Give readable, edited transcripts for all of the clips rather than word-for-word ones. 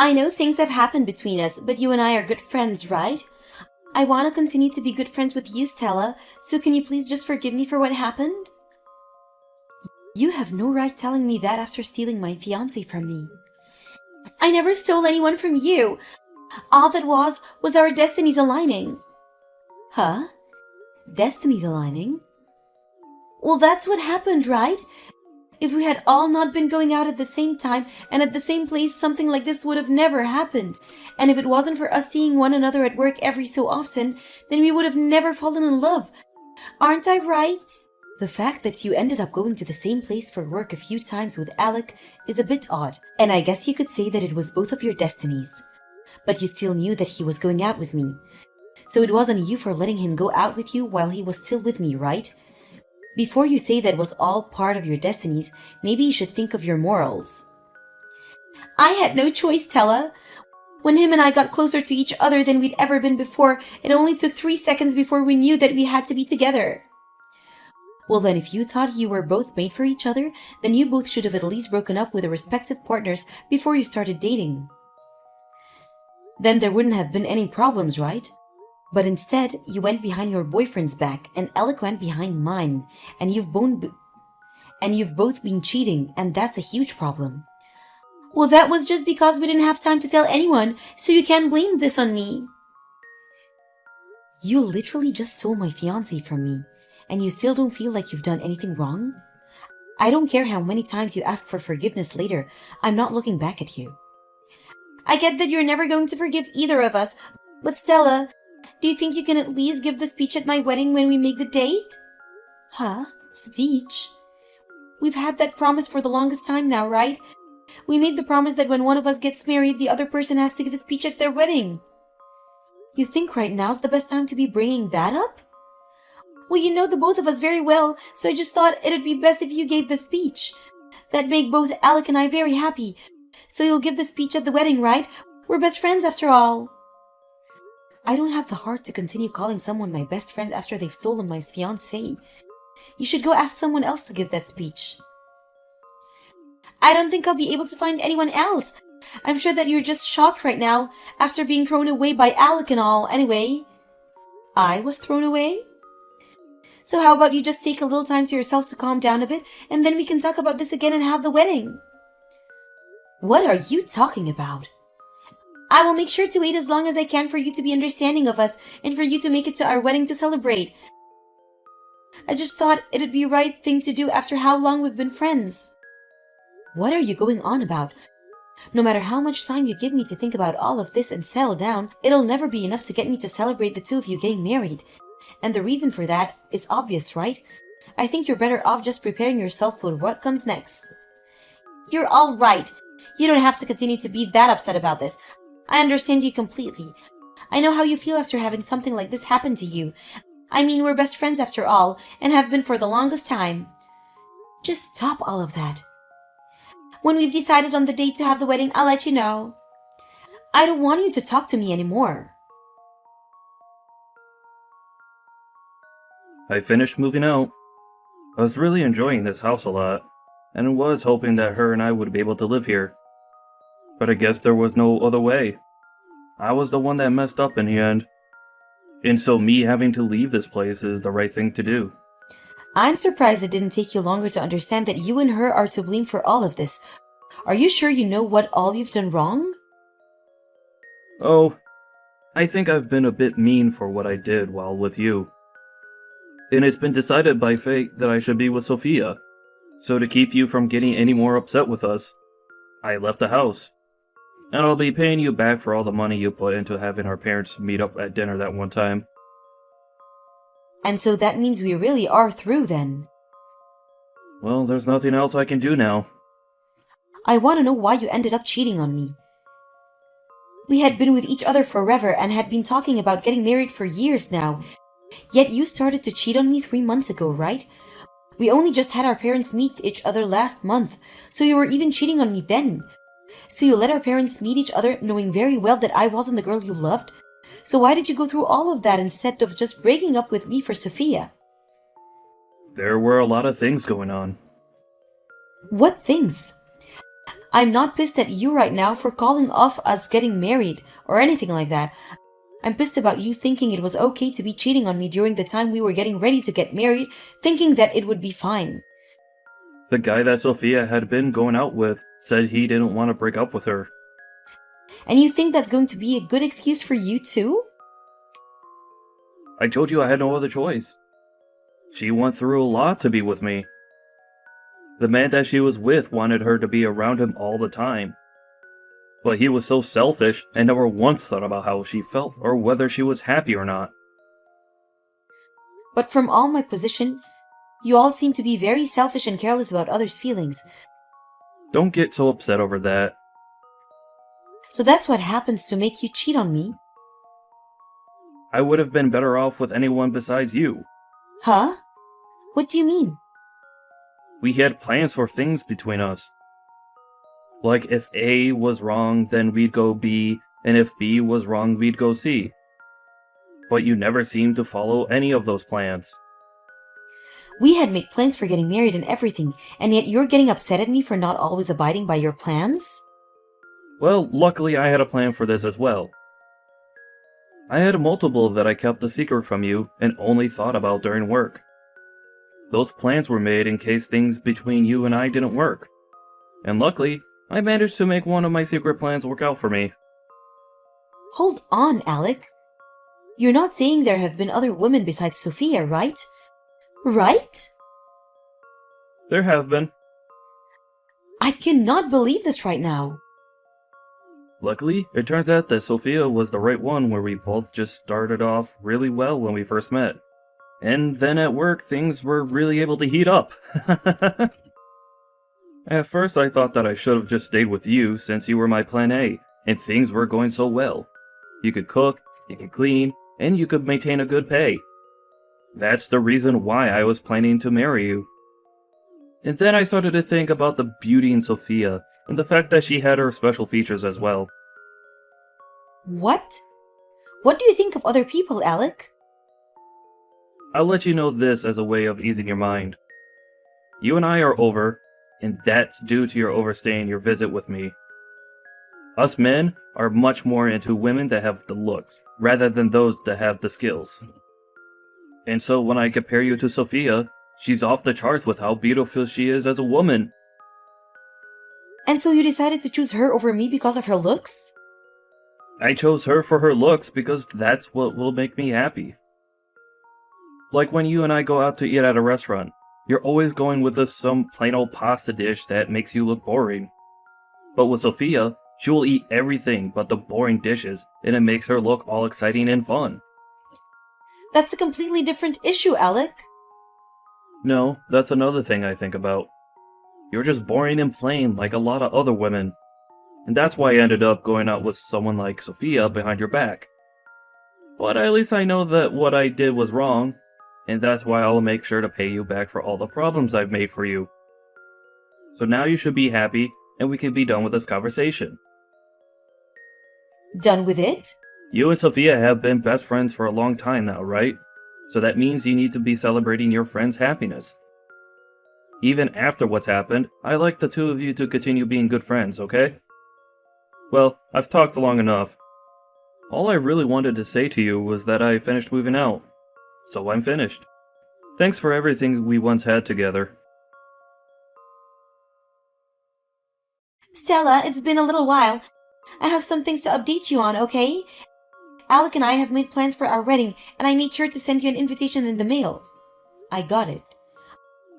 I know things have happened between us, but you and I are good friends, right? I want to continue to be good friends with you, Stella, so can you please just forgive me for what happened? You have no right telling me that after stealing my fiancé from me. I never stole anyone from you. All that was our destinies aligning. Huh? Destinies aligning? Well, that's what happened, right? If we had all not been going out at the same time and at the same place, something like this would have never happened. And if it wasn't for us seeing one another at work every so often, then we would have never fallen in love. Aren't I right? The fact that you ended up going to the same place for work a few times with Alec is a bit odd, and I guess you could say that it was both of your destinies. But you still knew that he was going out with me. So it wasn't you for letting him go out with you while he was still with me, right? Before you say that was all part of your destinies, maybe you should think of your morals. I had no choice, Tella. When him and I got closer to each other than we'd ever been before, it only took 3 seconds before we knew that we had to be together. Well then, if you thought you were both made for each other, then you both should have at least broken up with their respective partners before you started dating. Then there wouldn't have been any problems, right? But instead, you went behind your boyfriend's back, and Alec went behind mine, and you've both been cheating, and that's a huge problem. Well, that was just because we didn't have time to tell anyone, so you can't blame this on me. You literally just stole my fiancé from me, and you still don't feel like you've done anything wrong? I don't care how many times you ask for forgiveness later, I'm not looking back at you. I get that you're never going to forgive either of us, but Stella, do you think you can at least give the speech at my wedding when we make the date? Huh? Speech? We've had that promise for the longest time now, right? We made the promise that when one of us gets married, the other person has to give a speech at their wedding. You think right now's the best time to be bringing that up? Well, you know the both of us very well, so I just thought it'd be best if you gave the speech. That'd make both Alec and I very happy. So you'll give the speech at the wedding, right? We're best friends after all. I don't have the heart to continue calling someone my best friend after they've stolen my fiancé. You should go ask someone else to give that speech. I don't think I'll be able to find anyone else. I'm sure that you're just shocked right now, after being thrown away by Alec and all, anyway. I was thrown away? So how about you just take a little time to yourself to calm down a bit, and then we can talk about this again and have the wedding. What are you talking about? I will make sure to wait as long as I can for you to be understanding of us and for you to make it to our wedding to celebrate. I just thought it'd be the right thing to do after how long we've been friends. What are you going on about? No matter how much time you give me to think about all of this and settle down, it'll never be enough to get me to celebrate the two of you getting married. And the reason for that is obvious, right? I think you're better off just preparing yourself for what comes next. You're all right. You don't have to continue to be that upset about this. I understand you completely. I know how you feel after having something like this happen to you. I mean, we're best friends after all, and have been for the longest time. Just stop all of that. When we've decided on the date to have the wedding, I'll let you know. I don't want you to talk to me anymore. I finished moving out. I was really enjoying this house a lot, and was hoping that her and I would be able to live here. But I guess there was no other way. I was the one that messed up in the end. And so me having to leave this place is the right thing to do. I'm surprised it didn't take you longer to understand that you and her are to blame for all of this. Are you sure you know what all you've done wrong? Oh, I think I've been a bit mean for what I did while with you. And it's been decided by fate that I should be with Sophia. So to keep you from getting any more upset with us, I left the house. And I'll be paying you back for all the money you put into having our parents meet up at dinner that one time. And so that means we really are through then. Well, there's nothing else I can do now. I want to know why you ended up cheating on me. We had been with each other forever and had been talking about getting married for years now. Yet you started to cheat on me 3 months ago, right? We only just had our parents meet each other last month, so you were even cheating on me then. So you let our parents meet each other knowing very well that I wasn't the girl you loved? So why did you go through all of that instead of just breaking up with me for Sophia? There were a lot of things going on. What things? I'm not pissed at you right now for calling off us getting married or anything like that. I'm pissed about you thinking it was okay to be cheating on me during the time we were getting ready to get married, thinking that it would be fine. The guy that Sophia had been going out with said he didn't want to break up with her. And you think that's going to be a good excuse for you too? I told you I had no other choice. She went through a lot to be with me. The man that she was with wanted her to be around him all the time. But he was so selfish and never once thought about how she felt or whether she was happy or not. But from all my position, you all seem to be very selfish and careless about others' feelings. Don't get so upset over that. So that's what happens to make you cheat on me? I would have been better off with anyone besides you. Huh? What do you mean? We had plans for things between us. Like if A was wrong, then we'd go B, and if B was wrong, we'd go C. But you never seemed to follow any of those plans. We had made plans for getting married and everything, and yet you're getting upset at me for not always abiding by your plans? Well, luckily I had a plan for this as well. I had multiple that I kept a secret from you and only thought about during work. Those plans were made in case things between you and I didn't work. And luckily, I managed to make one of my secret plans work out for me. Hold on, Alec. You're not saying there have been other women besides Sophia, right? Right? There have been. I cannot believe this right now. Luckily, it turns out that Sophia was the right one where we both just started off really well when we first met. And then at work, things were really able to heat up. At first, I thought that I should have just stayed with you since you were my plan A, and things were going so well. You could cook, you could clean, and you could maintain a good pay. That's the reason why I was planning to marry you. And then I started to think about the beauty in Sophia, and the fact that she had her special features as well. What? What do you think of other people, Alec? I'll let you know this as a way of easing your mind. You and I are over, and that's due to your overstaying your visit with me. Us men are much more into women that have the looks, rather than those that have the skills. And so when I compare you to Sophia, she's off the charts with how beautiful she is as a woman. And so you decided to choose her over me because of her looks? I chose her for her looks because that's what will make me happy. Like when you and I go out to eat at a restaurant, you're always going with us some plain old pasta dish that makes you look boring. But with Sophia, she will eat everything but the boring dishes, and it makes her look all exciting and fun. That's a completely different issue, Alec. No, that's another thing I think about. You're just boring and plain like a lot of other women. And that's why I ended up going out with someone like Sophia behind your back. But at least I know that what I did was wrong, and that's why I'll make sure to pay you back for all the problems I've made for you. So now you should be happy, and we can be done with this conversation. Done with it? You and Sophia have been best friends for a long time now, right? So that means you need to be celebrating your friend's happiness. Even after what's happened, I like the two of you to continue being good friends, okay? Well, I've talked long enough. All I really wanted to say to you was that I finished moving out. So I'm finished. Thanks for everything we once had together. Stella, it's been a little while. I have some things to update you on, okay? Alec and I have made plans for our wedding, and I made sure to send you an invitation in the mail. I got it.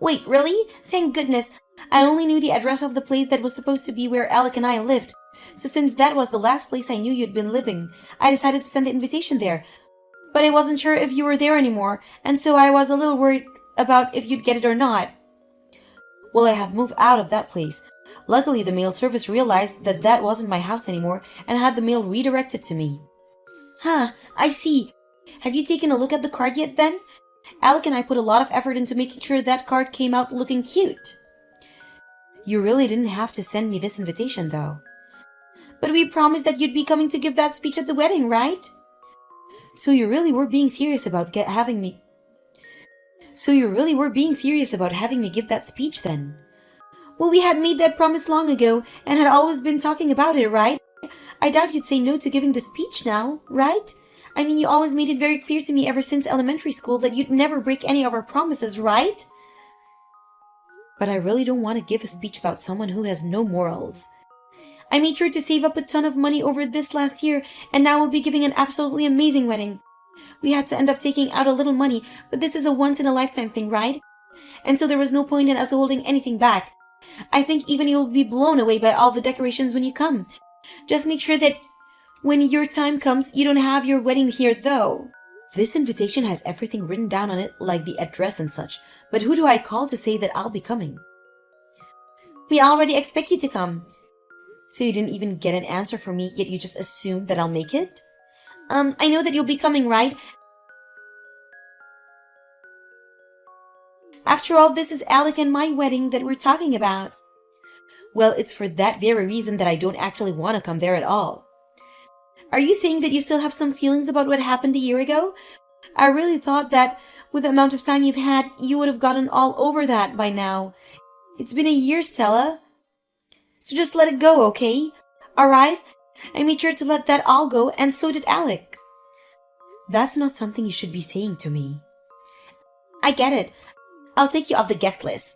Wait, really? Thank goodness. I only knew the address of the place that was supposed to be where Alec and I lived. So since that was the last place I knew you'd been living, I decided to send the invitation there. But I wasn't sure if you were there anymore, and so I was a little worried about if you'd get it or not. Well, I have moved out of that place. Luckily, the mail service realized that that wasn't my house anymore and had the mail redirected to me. Huh, I see. Have you taken a look at the card yet then? Alec and I put a lot of effort into making sure that card came out looking cute. You really didn't have to send me this invitation, though. But we promised that you'd be coming to give that speech at the wedding, right? So you really were being serious about having me give that speech then? Well, we had made that promise long ago and had always been talking about it, right? I doubt you'd say no to giving the speech now, right? I mean, you always made it very clear to me ever since elementary school that you'd never break any of our promises, right? But I really don't want to give a speech about someone who has no morals. I made sure to save up a ton of money over this last year, and now we'll be giving an absolutely amazing wedding. We had to end up taking out a little money, but this is a once-in-a-lifetime thing, right? And so there was no point in us holding anything back. I think even you'll be blown away by all the decorations when you come. Just make sure that when your time comes, you don't have your wedding here, though. This invitation has everything written down on it, like the address and such, but who do I call to say that I'll be coming? We already expect you to come. So you didn't even get an answer from me, yet you just assumed that I'll make it? I know that you'll be coming, right? After all, this is Alec and my wedding that we're talking about. Well, it's for that very reason that I don't actually want to come there at all. Are you saying that you still have some feelings about what happened a year ago? I really thought that with the amount of time you've had, you would have gotten all over that by now. It's been a year, Stella. So just let it go, okay? Alright? I made sure to let that all go, and so did Alec. That's not something you should be saying to me. I get it. I'll take you off the guest list.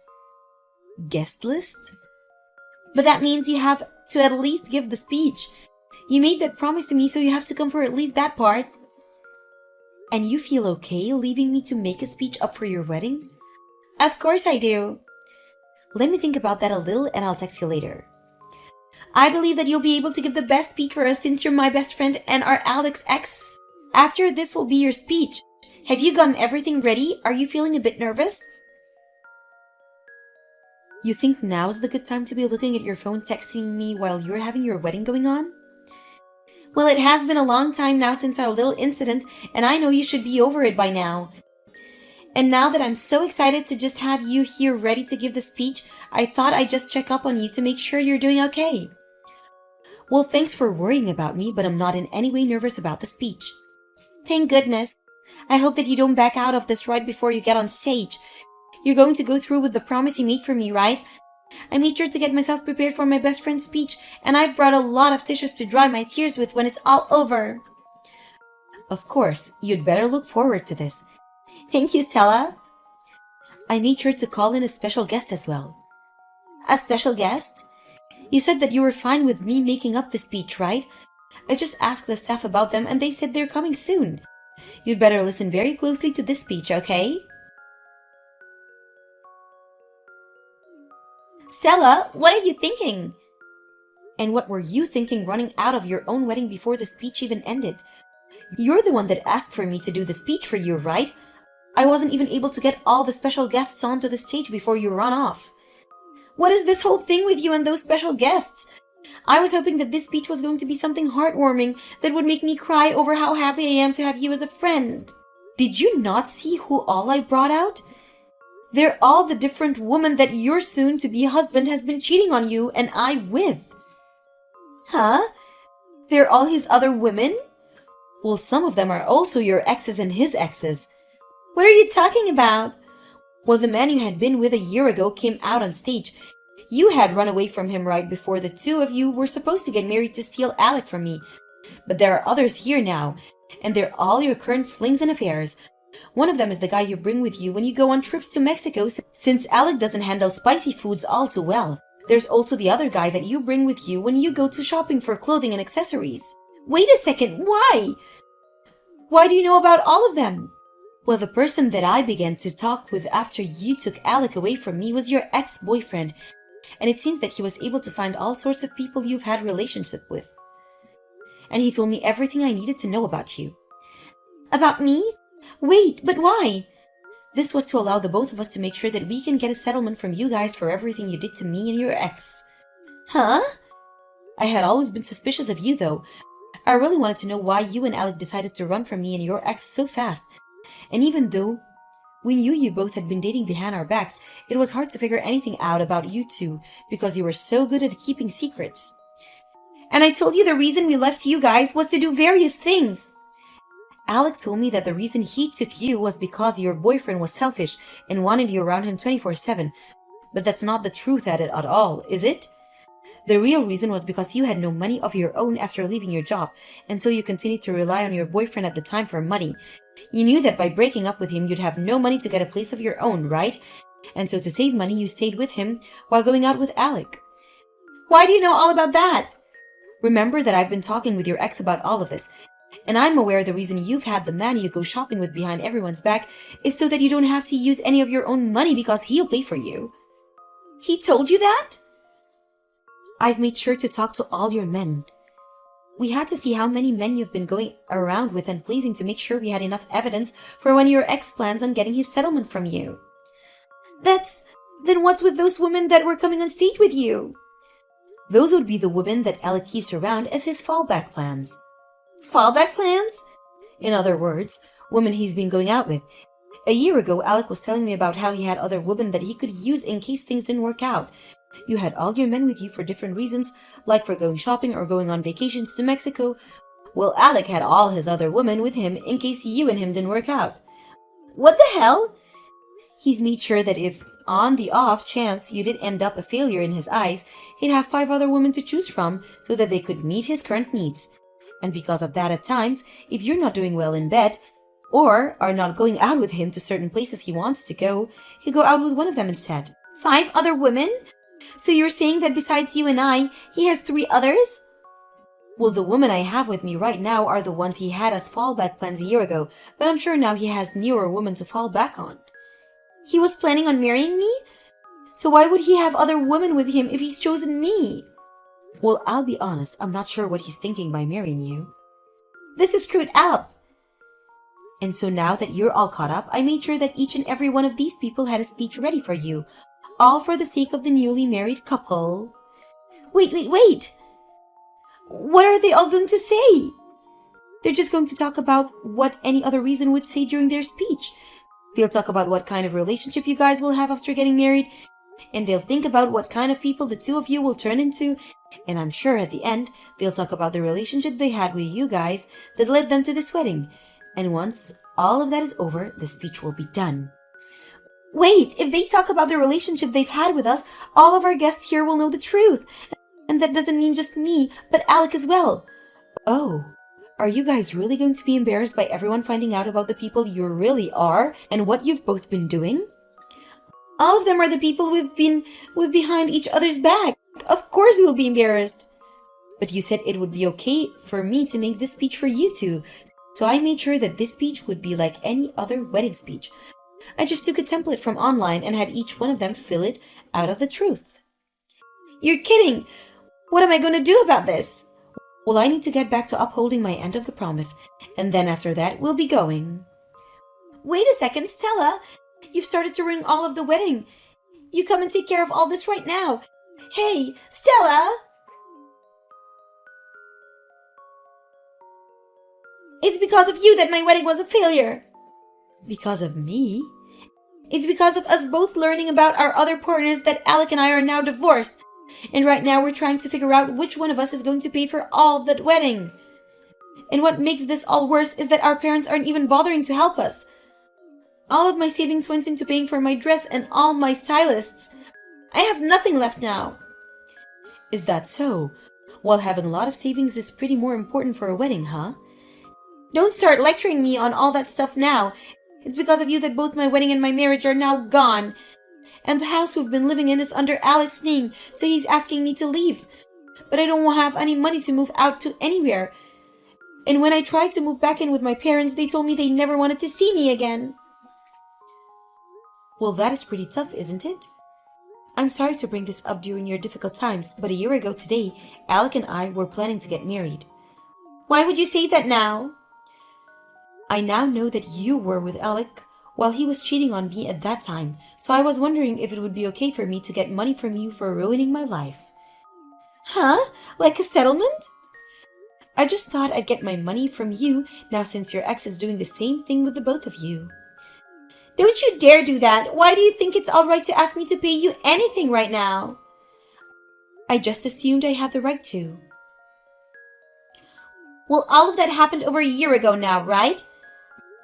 Guest list? But that means you have to at least give the speech. You made that promise to me, so you have to come for at least that part. And you feel okay leaving me to make a speech up for your wedding? Of course I do. Let me think about that a little and I'll text you later. I believe that you'll be able to give the best speech for us since you're my best friend and are Alec's ex. After this will be your speech. Have you gotten everything ready? Are you feeling a bit nervous? You think now's the good time to be looking at your phone texting me while you're having your wedding going on? Well, it has been a long time now since our little incident, and I know you should be over it by now. And now that I'm so excited to just have you here ready to give the speech, I thought I'd just check up on you to make sure you're doing okay. Well, thanks for worrying about me, but I'm not in any way nervous about the speech. Thank goodness. I hope that you don't back out of this right before you get on stage. You're going to go through with the promise you made for me, right? I made sure to get myself prepared for my best friend's speech, and I've brought a lot of tissues to dry my tears with when it's all over. Of course, you'd better look forward to this. Thank you, Stella. I made sure to call in a special guest as well. A special guest? You said that you were fine with me making up the speech, right? I just asked the staff about them and they said they're coming soon. You'd better listen very closely to this speech, okay? Stella, what are you thinking? And what were you thinking running out of your own wedding before the speech even ended? You're the one that asked for me to do the speech for you, right? I wasn't even able to get all the special guests onto the stage before you run off. What is this whole thing with you and those special guests? I was hoping that this speech was going to be something heartwarming that would make me cry over how happy I am to have you as a friend. Did you not see who all I brought out? They're all the different women that your soon-to-be husband has been cheating on you and I with. Huh? They're all his other women? Well, some of them are also your exes and his exes. What are you talking about? Well, the man you had been with a year ago came out on stage. You had run away from him right before the two of you were supposed to get married to steal Alec from me. But there are others here now, and they're all your current flings and affairs. One of them is the guy you bring with you when you go on trips to Mexico, since Alec doesn't handle spicy foods all too well. There's also the other guy that you bring with you when you go to shopping for clothing and accessories. Wait a second, why? Why do you know about all of them? Well, the person that I began to talk with after you took Alec away from me was your ex-boyfriend, and it seems that he was able to find all sorts of people you've had relationship with. And he told me everything I needed to know about you. About me? Wait, but why? This was to allow the both of us to make sure that we can get a settlement from you guys for everything you did to me and your ex. Huh? I had always been suspicious of you, though. I really wanted to know why you and Alec decided to run from me and your ex so fast. And even though we knew you both had been dating behind our backs, it was hard to figure anything out about you two because you were so good at keeping secrets. And I told you the reason we left you guys was to do various things. Alec told me that the reason he took you was because your boyfriend was selfish and wanted you around him 24/7. But that's not the truth at all, is it? The real reason was because you had no money of your own after leaving your job, and so you continued to rely on your boyfriend at the time for money. You knew that by breaking up with him, you'd have no money to get a place of your own, right? And so to save money, you stayed with him while going out with Alec. Why do you know all about that? Remember that I've been talking with your ex about all of this, and I'm aware the reason you've had the man you go shopping with behind everyone's back is so that you don't have to use any of your own money because he'll pay for you. He told you that? I've made sure to talk to all your men. We had to see how many men you've been going around with and pleasing to make sure we had enough evidence for when your ex plans on getting his settlement from you. Then what's with those women that were coming on stage with you? Those would be the women that Alec keeps around as his fallback plans. Fallback plans? In other words, women he's been going out with. A year ago, Alec was telling me about how he had other women that he could use in case things didn't work out. You had all your men with you for different reasons, like for going shopping or going on vacations to Mexico. Well, Alec had all his other women with him in case you and him didn't work out. What the hell? He's made sure that if, on the off chance you did end up a failure in his eyes, he'd have 5 other women to choose from so that they could meet his current needs. And because of that, at times, if you're not doing well in bed, or are not going out with him to certain places he wants to go, he'll go out with one of them instead. 5 other women? So you're saying that besides you and I, he has 3 others? Well, the women I have with me right now are the ones he had as fallback plans a year ago, but I'm sure now he has newer women to fall back on. He was planning on marrying me? So why would he have other women with him if he's chosen me? Well, I'll be honest, I'm not sure what he's thinking by marrying you. This is screwed up. And so now that you're all caught up, I made sure that each and every one of these people had a speech ready for you, all for the sake of the newly married couple. Wait! What are they all going to say? They're just going to talk about what any other reason would say during their speech. They'll talk about what kind of relationship you guys will have after getting married, and they'll think about what kind of people the 2 of you will turn into, and I'm sure at the end, they'll talk about the relationship they had with you guys that led them to this wedding. And once all of that is over, the speech will be done. Wait, if they talk about the relationship they've had with us, all of our guests here will know the truth. And that doesn't mean just me, but Alec as well. Oh, are you guys really going to be embarrassed by everyone finding out about the people you really are and what you've both been doing? All of them are the people we've been with behind each other's back. Of course we'll be embarrassed. But you said it would be okay for me to make this speech for you two. So I made sure that this speech would be like any other wedding speech. I just took a template from online and had each one of them fill it out of the truth. You're kidding! What am I going to do about this? Well, I need to get back to upholding my end of the promise, and then after that, we'll be going. Wait a second, Stella! You've started to ruin all of the wedding. You come and take care of all this right now. Hey, Stella! It's because of you that my wedding was a failure. Because of me? It's because of us both learning about our other partners that Alec and I are now divorced. And right now we're trying to figure out which one of us is going to pay for all that wedding. And what makes this all worse is that our parents aren't even bothering to help us. All of my savings went into paying for my dress and all my stylists. I have nothing left now. Is that so? Well, having a lot of savings is pretty more important for a wedding, huh? Don't start lecturing me on all that stuff now. It's because of you that both my wedding and my marriage are now gone. And the house we've been living in is under Alec's name, so he's asking me to leave. But I don't have any money to move out to anywhere. And when I tried to move back in with my parents, they told me they never wanted to see me again. Well, that is pretty tough, isn't it? I'm sorry to bring this up during your difficult times, but a year ago today, Alec and I were planning to get married. Why would you say that now? I now know that you were with Alec while he was cheating on me at that time, so I was wondering if it would be okay for me to get money from you for ruining my life. Huh? Like a settlement? I just thought I'd get my money from you now since your ex is doing the same thing with the both of you. Don't you dare do that! Why do you think it's alright to ask me to pay you anything right now? I just assumed I had the right to. Well, all of that happened over a year ago now, right?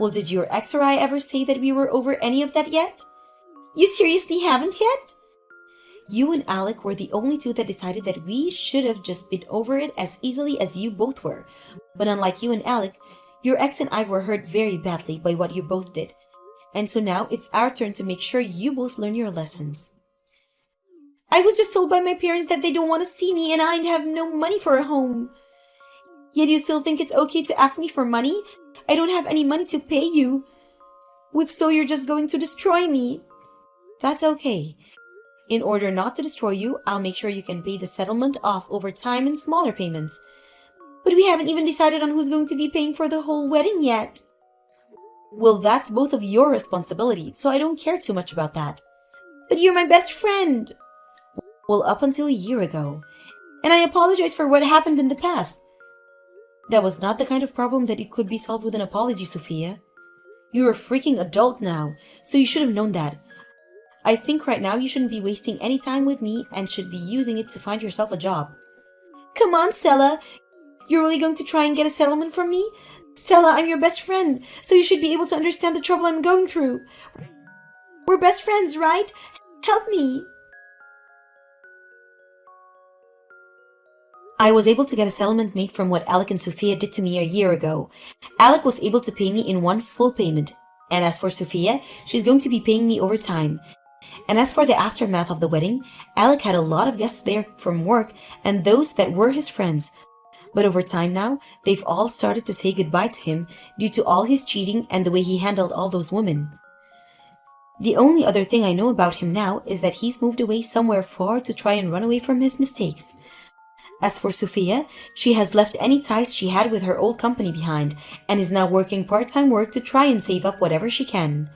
Well, did your ex or I ever say that we were over any of that yet? You seriously haven't yet? You and Alec were the only two that decided that we should have just been over it as easily as you both were. But unlike you and Alec, your ex and I were hurt very badly by what you both did. And so now it's our turn to make sure you both learn your lessons. I was just told by my parents that they don't want to see me and I have no money for a home. Yet you still think it's okay to ask me for money? I don't have any money to pay you. If so, you're just going to destroy me. That's okay. In order not to destroy you, I'll make sure you can pay the settlement off over time in smaller payments. But we haven't even decided on who's going to be paying for the whole wedding yet. Well, that's both of your responsibility, so I don't care too much about that. But you're my best friend. Well, up until a year ago. And I apologize for what happened in the past. That was not the kind of problem that it could be solved with an apology, Sophia. You're a freaking adult now, so you should have known that. I think right now you shouldn't be wasting any time with me and should be using it to find yourself a job. Come on, Stella. You're really going to try and get a settlement from me? Stella, I'm your best friend, so you should be able to understand the trouble I'm going through. We're best friends, right? Help me. I was able to get a settlement made from what Alec and Sophia did to me a year ago. Alec was able to pay me in one full payment. And as for Sophia, she's going to be paying me over time. And as for the aftermath of the wedding, Alec had a lot of guests there from work and those that were his friends. But over time now, they've all started to say goodbye to him due to all his cheating and the way he handled all those women. The only other thing I know about him now is that he's moved away somewhere far to try and run away from his mistakes. As for Sophia, she has left any ties she had with her old company behind and is now working part-time work to try and save up whatever she can.